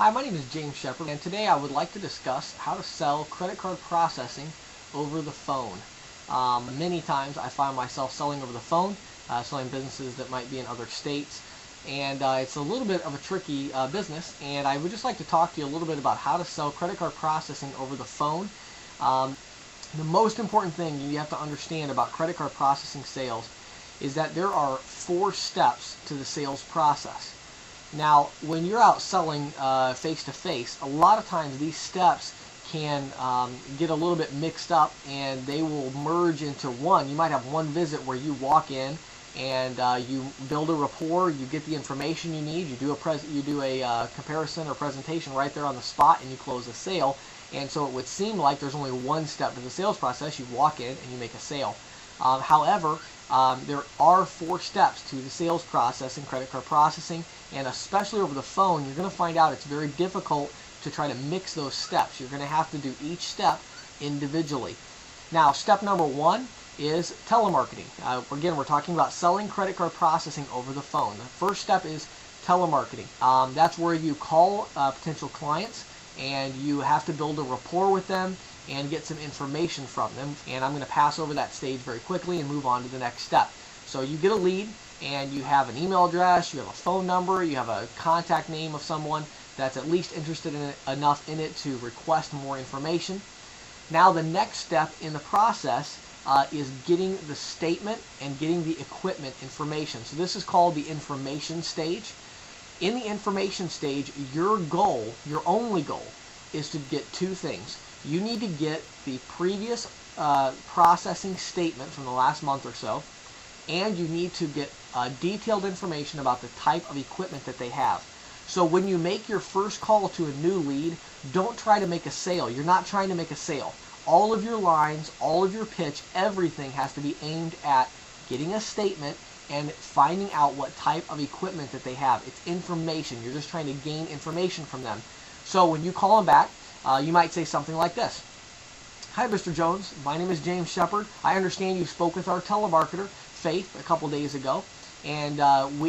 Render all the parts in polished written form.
Hi, my name is James Shepard, and today I would like to discuss how to sell credit card processing over the phone. Many times I find myself selling over the phone, selling businesses that might be in other states, and it's a little bit of a tricky business, and I would just like to talk to you a little bit about how to sell credit card processing over the phone. The most important thing you have to understand about credit card processing sales is that there are 4 steps to the sales process. Now, when you're out selling face-to-face, a lot of times these steps can get a little bit mixed up and they will merge into one. You might have one visit where you walk in and you build a rapport, you get the information you need, you do a comparison or presentation right there on the spot, and you close a sale. And so it would seem like there's only one step to the sales process. You walk in and you make a sale. However, there are 4 steps to the sales process in credit card processing, and especially over the phone, you're going to find out it's very difficult to try to mix those steps. You're going to have to do each step individually. Now, step number 1 is telemarketing. Again, we're talking about selling credit card processing over the phone. The first step is telemarketing. That's where you call potential clients and you have to build a rapport with them and get some information from them. And I'm going to pass over that stage very quickly and move on to the next step. So you get a lead and you have an email address, you have a phone number, you have a contact name of someone that's at least interested in it, enough in it to request more information. Now the next step in the process is getting the statement and getting the equipment information. So this is called the information stage. In the information stage, your goal, your only goal, is to get 2 things. You need to get the previous processing statement from the last month or so, and you need to get detailed information about the type of equipment that they have. So when you make your first call to a new lead, don't try to make a sale. You're not trying to make a sale. All of your lines, all of your pitch, everything has to be aimed at getting a statement and finding out what type of equipment that they have. It's information. You're just trying to gain information from them. So when you call them back, you might say something like this. Hi, Mr. Jones. My name is James Shepard. I understand you spoke with our telemarketer, Faith, a couple days ago, and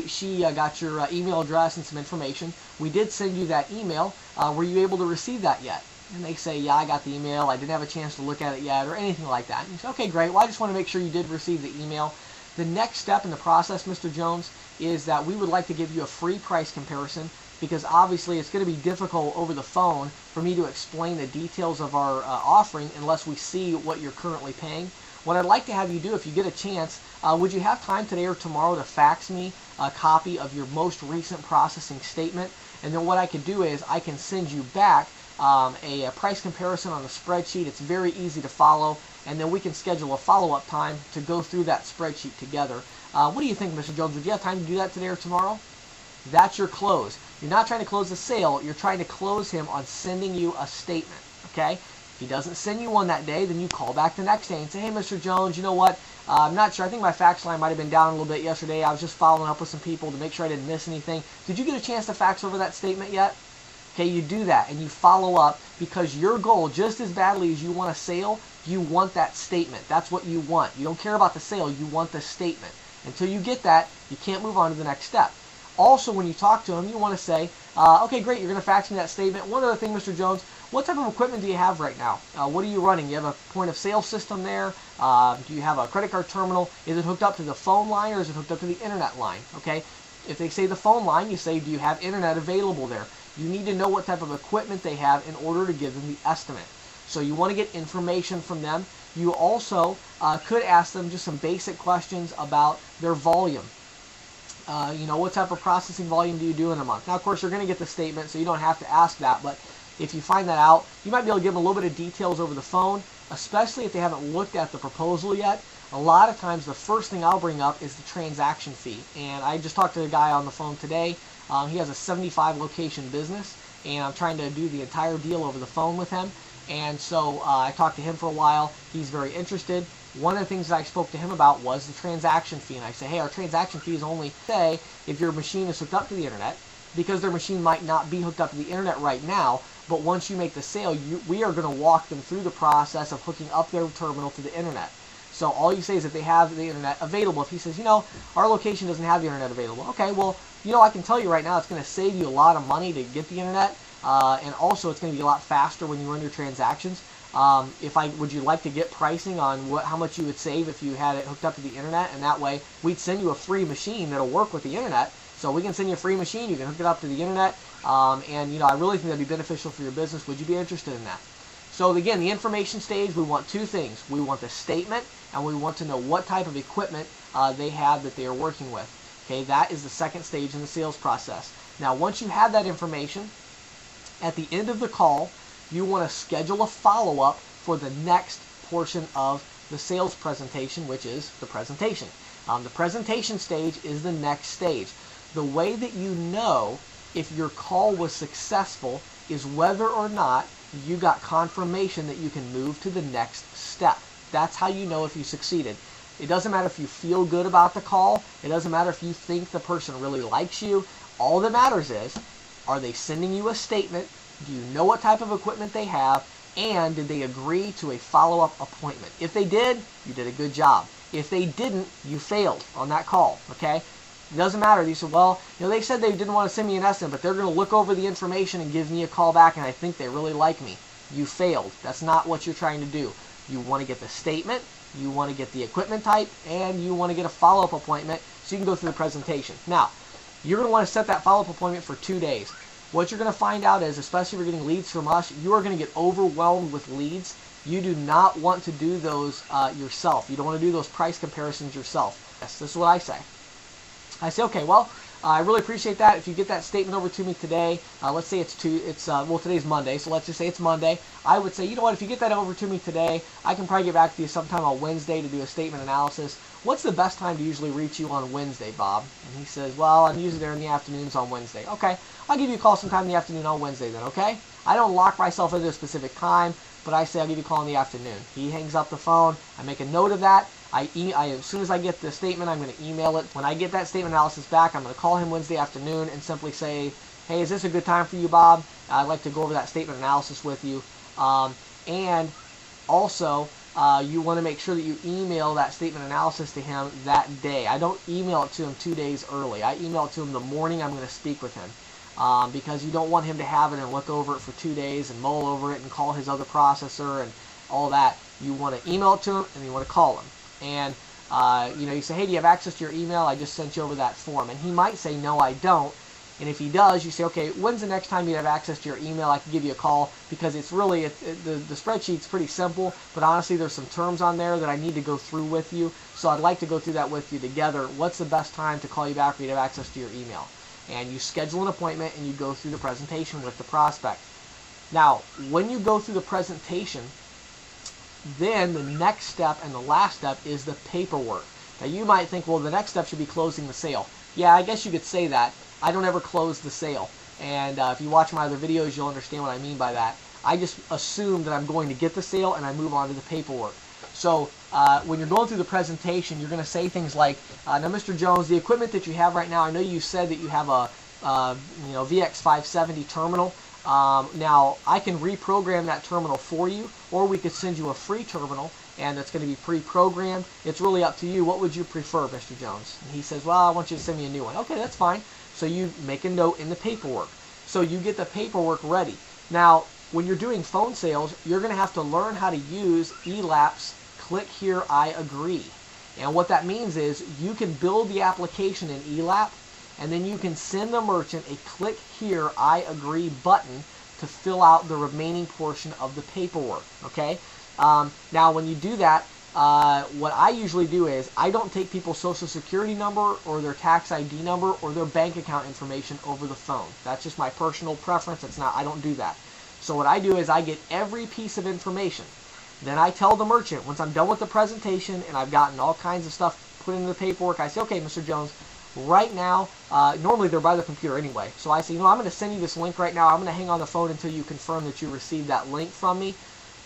she got your email address and some information. We did send you that email. Were you able to receive that yet? And they say, yeah, I got the email. I didn't have a chance to look at it yet, or anything like that. And you say, okay, great. Well, I just want to make sure you did receive the email. The next step in the process, Mr. Jones, is that we would like to give you a free price comparison, because obviously it's going to be difficult over the phone for me to explain the details of our offering unless we see what you're currently paying. What I'd like to have you do, if you get a chance, would you have time today or tomorrow to fax me a copy of your most recent processing statement? And then what I could do is I can send you back a price comparison on the spreadsheet. It's very easy to follow, and then we can schedule a follow-up time to go through that spreadsheet together. What do you think, Mr. Jones? Would you have time to do that today or tomorrow? That's your close. You're not trying to close the sale. You're trying to close him on sending you a statement, okay? If he doesn't send you one that day, then you call back the next day and say, hey, Mr. Jones, you know what? I'm not sure. I think my fax line might have been down a little bit yesterday. I was just following up with some people to make sure I didn't miss anything. Did you get a chance to fax over that statement yet? Okay, you do that and you follow up, because your goal, just as badly as you want a sale, you want that statement. That's what you want. You don't care about the sale. You want the statement. Until you get that, you can't move on to the next step. Also, when you talk to them, you want to say, okay, great, you're going to fax me that statement. One other thing, Mr. Jones, what type of equipment do you have right now? What are you running? You have a point of sale system there? Do you have a credit card terminal? Is it hooked up to the phone line, or is it hooked up to the internet line? Okay, if they say the phone line, you say, do you have internet available there? You need to know what type of equipment they have in order to give them the estimate. So you want to get information from them. You also could ask them just some basic questions about their volume. You know, what type of processing volume do you do in a month? Now, of course, you're going to get the statement, so you don't have to ask that, but if you find that out, you might be able to give them a little bit of details over the phone, especially if they haven't looked at the proposal yet. A lot of times, the first thing I'll bring up is the transaction fee. And I just talked to a guy on the phone today. He has a 75 location business, and I'm trying to do the entire deal over the phone with him. And so I talked to him for a while. He's very interested. One of the things that I spoke to him about was the transaction fee. And I say, hey, our transaction fee is only, say, if your machine is hooked up to the internet, because their machine might not be hooked up to the internet right now, but once you make the sale, we are going to walk them through the process of hooking up their terminal to the internet. So all you say is that they have the internet available. If he says, you know, our location doesn't have the internet available. Okay, well, you know, I can tell you right now it's going to save you a lot of money to get the internet. and also it's going to be a lot faster when you run your transactions. Would you like to get pricing on how much you would save if you had it hooked up to the internet? And that way we'd send you a free machine that'll work with the internet. So we can send you a free machine, you can hook it up to the internet, and I really think that'd be beneficial for your business. Would you be interested in that? So again, the information stage, we want two things. We want the statement, and we want to know what type of equipment they have that they are working with. Okay, that is the second stage in the sales process. Now, once you have that information, at the end of the call, you want to schedule a follow-up for the next portion of the sales presentation, which is the presentation. The presentation stage is the next stage. The way that you know if your call was successful is whether or not you got confirmation that you can move to the next step. That's how you know if you succeeded. It doesn't matter if you feel good about the call. It doesn't matter if you think the person really likes you. All that matters is, are they sending you a statement? Do you know what type of equipment they have? And did they agree to a follow-up appointment? If they did, you did a good job. If they didn't, you failed on that call, okay? It doesn't matter. You said, well, they said they didn't want to send me an estimate, but they're going to look over the information and give me a call back, and I think they really like me. You failed. That's not what you're trying to do. You want to get the statement, you want to get the equipment type, and you want to get a follow-up appointment so you can go through the presentation. Now, you're going to want to set that follow-up appointment for 2 days. What you're going to find out is, especially if you're getting leads from us, you are going to get overwhelmed with leads. You do not want to do those yourself. You don't want to do those price comparisons yourself. Yes, this is what I say. I say, okay, well, I really appreciate that. If you get that statement over to me today, let's say well, today's Monday, so let's just say it's Monday. I would say, you know what, if you get that over to me today, I can probably get back to you sometime on Wednesday to do a statement analysis. What's the best time to usually reach you on Wednesday, Bob? And he says, well, I'm usually there in the afternoons on Wednesday. Okay, I'll give you a call sometime in the afternoon on Wednesday then, okay? I don't lock myself into a specific time, but I say I'll give you a call in the afternoon. He hangs up the phone. I make a note of that. As soon as I get the statement, I'm going to email it. When I get that statement analysis back, I'm going to call him Wednesday afternoon and simply say, hey, is this a good time for you, Bob? I'd like to go over that statement analysis with you. And also, you want to make sure that you email that statement analysis to him that day. I don't email it to him 2 days early. I email it to him the morning I'm going to speak with him. Because you don't want him to have it and look over it for 2 days and mull over it and call his other processor and all that. You want to email it to him and you want to call him. And you say, hey, do you have access to your email? I just sent you over that form. And he might say, no, I don't. And if he does, you say, okay, when's the next time you have access to your email? I can give you a call, because it's really, the spreadsheet's pretty simple, but honestly there's some terms on there that I need to go through with you. So I'd like to go through that with you together. What's the best time to call you back for you to have access to your email? And you schedule an appointment and you go through the presentation with the prospect. Now, when you go through the presentation, then the next step and the last step is the paperwork. Now you might think, well, the next step should be closing the sale. Yeah, I guess you could say that. I don't ever close the sale. And if you watch my other videos, you'll understand what I mean by that. I just assume that I'm going to get the sale and I move on to the paperwork. So when you're going through the presentation, you're going to say things like, now Mr. Jones, the equipment that you have right now, I know you said that you have a VX570 terminal. Now I can reprogram that terminal for you, or we could send you a free terminal and it's going to be pre-programmed. It's really up to you. What would you prefer, Mr. Jones? And he says, well, I want you to send me a new one. Okay, that's fine. So you make a note in the paperwork. So you get the paperwork ready. Now, when you're doing phone sales, you're going to have to learn how to use ELAP's Click Here, I Agree. And what that means is you can build the application in ELAP, and then you can send the merchant a Click Here, I Agree button to fill out the remaining portion of the paperwork. Okay? Now, when you do that, what I usually do is I don't take people's social security number or their tax ID number or their bank account information over the phone. That's just my personal preference. I don't do that. So what I do is I get every piece of information. Then I tell the merchant, once I'm done with the presentation and I've gotten all kinds of stuff put into the paperwork, I say, okay, Mr. Jones, right now, normally they're by the computer anyway. So I say, I'm going to send you this link right now. I'm going to hang on the phone until you confirm that you received that link from me.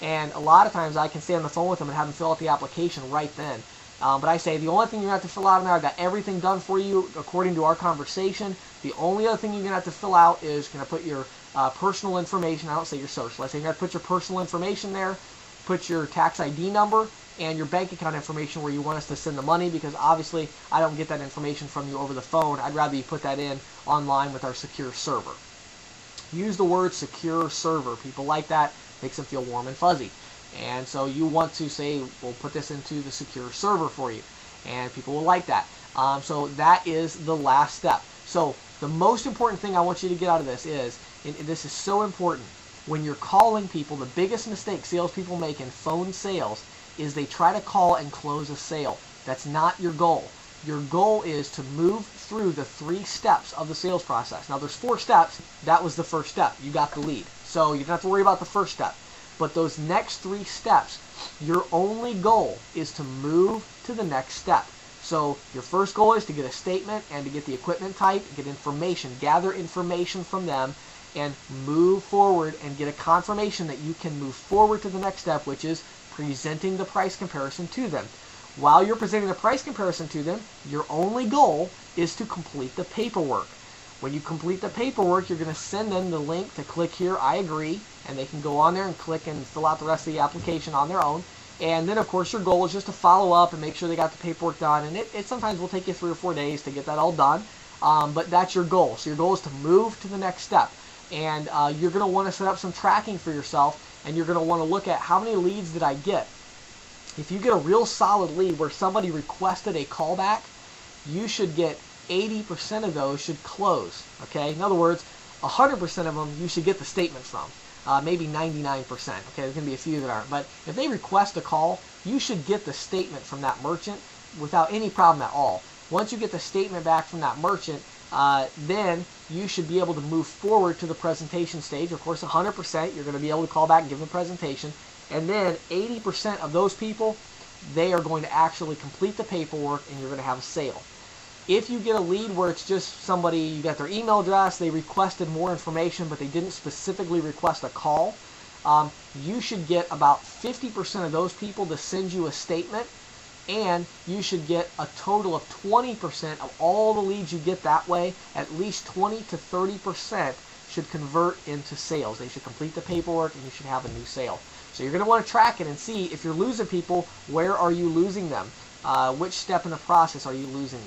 And a lot of times I can stay on the phone with them and have them fill out the application right then. But I say, the only thing you have to fill out in there, I've got everything done for you according to our conversation. The only other thing you're going to have to fill out is going to put your personal information. I don't say your social. I say you're going to put your personal information there, put your tax ID number, and your bank account information where you want us to send the money, because obviously I don't get that information from you over the phone. I'd rather you put that in online with our secure server. use the word secure server. People like that, makes them feel warm and fuzzy. And so you want to say, we'll put this into the secure server for you. And people will like that. So that is the last step. So the most important thing I want you to get out of this is, and this is so important, when you're calling people, the biggest mistake salespeople make in phone sales is they try to call and close a sale. That's not your goal. Your goal is to move through the 3 steps of the sales process. Now there's 4 steps. That was the first step. You got the lead. So you don't have to worry about the first step. But those next 3 steps, your only goal is to move to the next step. So your first goal is to get a statement and to get the equipment type, get information, gather information from them, and move forward and get a confirmation that you can move forward to the next step, which is presenting the price comparison to them. While you're presenting the price comparison to them, your only goal is to complete the paperwork. When you complete the paperwork, you're going to send them the link to click here, I agree, and they can go on there and click and fill out the rest of the application on their own. And then, of course, your goal is just to follow up and make sure they got the paperwork done. And it sometimes will take you 3 or 4 days to get that all done. But that's your goal. So your goal is to move to the next step. And you're going to want to set up some tracking for yourself. And you're going to want to look at how many leads did I get. If you get a real solid lead where somebody requested a callback, you should get 80% of those should close. Okay? In other words, 100% of them you should get the statement from. Maybe 99%. Okay, there's going to be a few that aren't. But if they request a call, you should get the statement from that merchant without any problem at all. Once you get the statement back from that merchant, then you should be able to move forward to the presentation stage. Of course, 100%, you're going to be able to call back and give them a presentation. And then 80% of those people, they are going to actually complete the paperwork and you're going to have a sale. If you get a lead where it's just somebody, you got their email address, they requested more information, but they didn't specifically request a call, you should get about 50% of those people to send you a statement, and you should get a total of 20% of all the leads you get that way. At least 20 to 30% should convert into sales. They should complete the paperwork, and you should have a new sale. So you're going to want to track it and see if you're losing people, where are you losing them? Which step in the process are you losing them?